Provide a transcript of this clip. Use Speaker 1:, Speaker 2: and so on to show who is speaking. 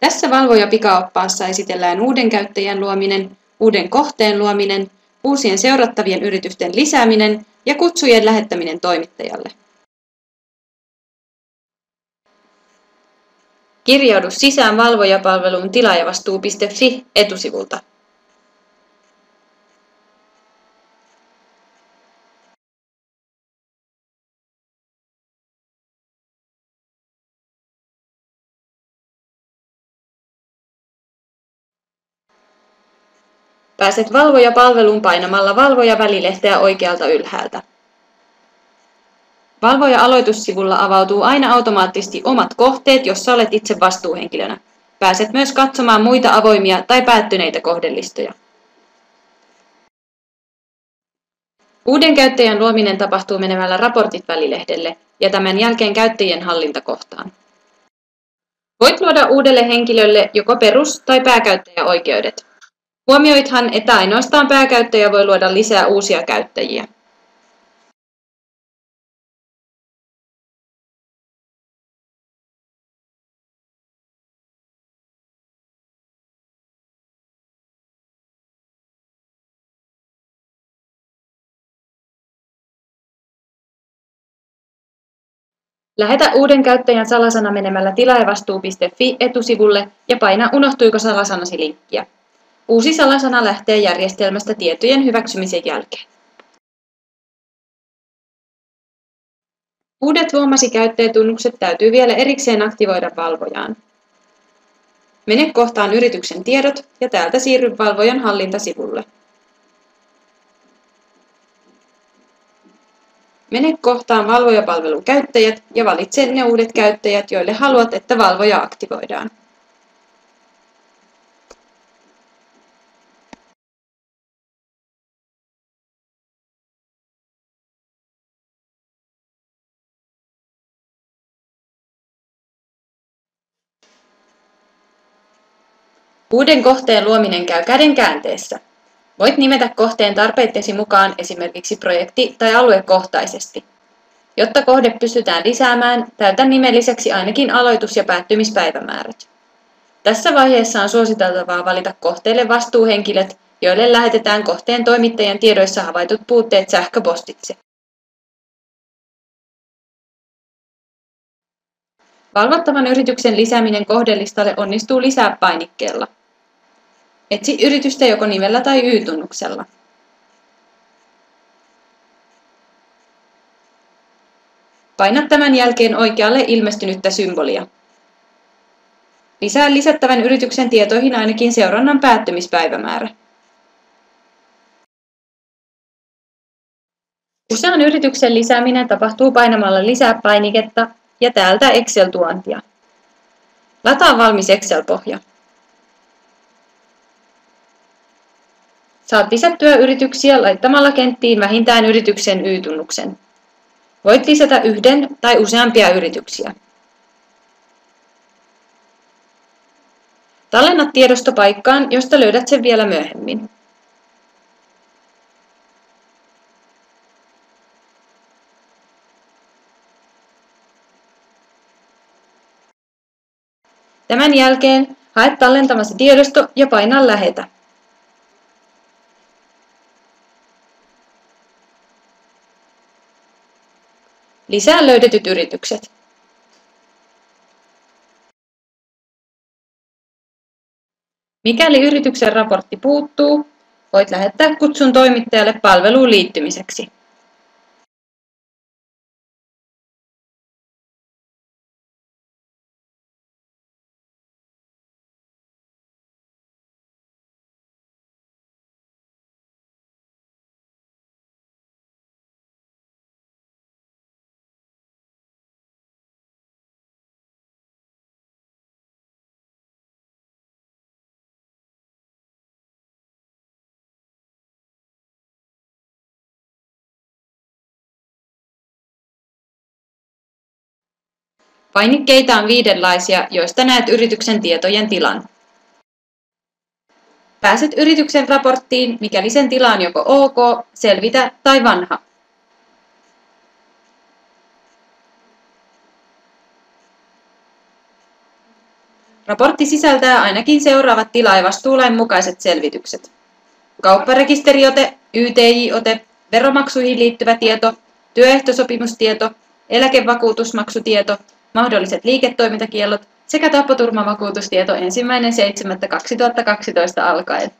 Speaker 1: Tässä valvoja-pikaoppaassa esitellään uuden käyttäjän luominen, uuden kohteen luominen, uusien seurattavien yritysten lisääminen ja kutsujen lähettäminen toimittajalle. Kirjaudu sisään valvojapalveluun tilaajavastuu.fi etusivulta. Pääset valvojapalveluun painamalla valvoja-välilehteä oikealta ylhäältä. Valvoja-aloitussivulla avautuu aina automaattisesti omat kohteet, jossa olet itse vastuuhenkilönä. Pääset myös katsomaan muita avoimia tai päättyneitä kohdelistoja. Uuden käyttäjän luominen tapahtuu menemällä Raportit-välilehdelle ja tämän jälkeen käyttäjien hallintakohtaan. Voit luoda uudelle henkilölle joko perus- tai pääkäyttäjäoikeudet. Huomioithan, että ainoastaan pääkäyttäjä voi luoda lisää uusia käyttäjiä. Lähetä uuden käyttäjän salasana menemällä tilaajavastuu.fi etusivulle ja paina Unohtuiko salasanasi -linkkiä. Uusi salasana lähtee järjestelmästä tietojen hyväksymisen jälkeen. Uudet luomasi käyttäjätunnukset täytyy vielä erikseen aktivoida valvojaan. Mene kohtaan Yrityksen tiedot ja täältä siirry valvojan hallintasivulle. Mene kohtaan Valvojapalvelun käyttäjät ja valitse ne uudet käyttäjät, joille haluat, että valvoja aktivoidaan. Uuden kohteen luominen käy käden käänteessä. Voit nimetä kohteen tarpeittesi mukaan esimerkiksi projekti- tai aluekohtaisesti. Jotta kohde pystytään lisäämään, täytä nimen lisäksi ainakin aloitus- ja päättymispäivämäärät. Tässä vaiheessa on suositeltavaa valita kohteelle vastuuhenkilöt, joille lähetetään kohteen toimittajan tiedoissa havaitut puutteet sähköpostitse. Valvottavan yrityksen lisääminen kohdelistalle onnistuu lisää-painikkeella. Etsi yritystä joko nimellä tai Y-tunnuksella. Paina tämän jälkeen oikealle ilmestynyttä symbolia. Lisää lisättävän yrityksen tietoihin ainakin seurannan päättymispäivämäärä. Usean yrityksen lisääminen tapahtuu painamalla lisää-painiketta ja täältä Excel-tuontia. Lataa valmis Excel-pohja. Saat lisättyä yrityksiä laittamalla kenttiin vähintään yrityksen Y-tunnuksen. Voit lisätä yhden tai useampia yrityksiä. Tallenna tiedosto paikkaan, josta löydät sen vielä myöhemmin. Tämän jälkeen hae tallentamasi tiedosto ja paina Lähetä. Lisää löydetyt yritykset. Mikäli yrityksen raportti puuttuu, voit lähettää kutsun toimittajalle palveluun liittymiseksi. Painikkeita on 5, joista näet yrityksen tietojen tilan. Pääset yrityksen raporttiin, mikäli sen tila on joko OK, selvitä tai vanha. Raportti sisältää ainakin seuraavat tilaajavastuulain mukaiset selvitykset. Kaupparekisteriote, YTJ-ote, veromaksuihin liittyvä tieto, työehtosopimustieto, eläkevakuutusmaksutieto, mahdolliset liiketoimintakiellot sekä tapaturmavakuutustieto 1.7.2012 alkaen.